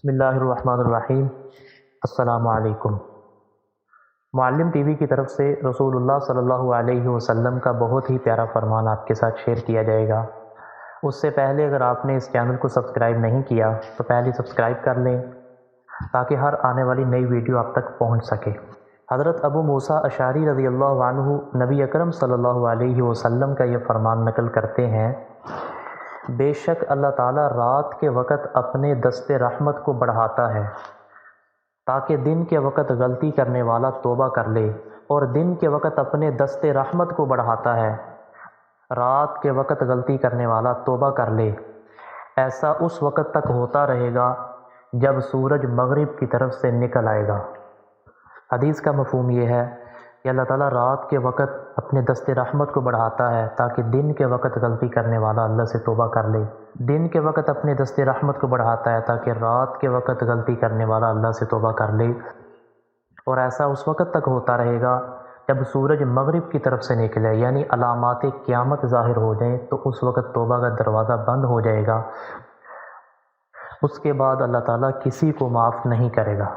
बिस्मिल्लाहिर्रहमानिर्रहीम। अस्सलामु अलैकुम। मुअल्लिम टीवी की तरफ से रसूलुल्लाह सल्लल्लाहु अलैहि वसल्लम का बहुत ही प्यारा फरमान आपके साथ शेयर किया जाएगा। उससे पहले अगर आपने इस चैनल को सब्सक्राइब नहीं किया तो पहले सब्सक्राइब कर लें ताकि हर आने वाली नई वीडियो आप तक पहुंच सके। हज़रत अबू मूसा अशारी रज़ी अल्लाह अन्हु नबी अकरम सल्लल्लाहु अलैहि वसल्लम का ये फरमान नकल करते हैं, बेशक अल्लाह ताला रात के वक़्त अपने दस्ते रहमत को बढ़ाता है ताकि दिन के वक़्त गलती करने वाला तौबा कर ले, और दिन के वक़्त अपने दस्ते रहमत को बढ़ाता है रात के वक़्त गलती करने वाला तौबा कर ले। ऐसा उस वक़्त तक होता रहेगा जब सूरज मगरिब की तरफ से निकल आएगा। हदीस का मफ़हूम ये है कि अल्लाह ताला रात के वक़्त अपने दस्ते रहमत को बढ़ाता है ताकि दिन के वक़्त गलती करने वाला अल्लाह से तौबा कर ले। दिन के वक़्त अपने दस्ते रहमत को बढ़ाता है ताकि रात के वक़्त गलती करने वाला अल्लाह से तौबा कर ले, और ऐसा उस वक़्त तक होता रहेगा जब सूरज मगरिब की तरफ से निकले, यानी अलामात क़यामत ज़ाहिर हो जाएं, तो उस वक़्त तौबा का दरवाज़ा बंद हो जाएगा। उसके बाद अल्लाह ताला किसी को माफ़ नहीं करेगा।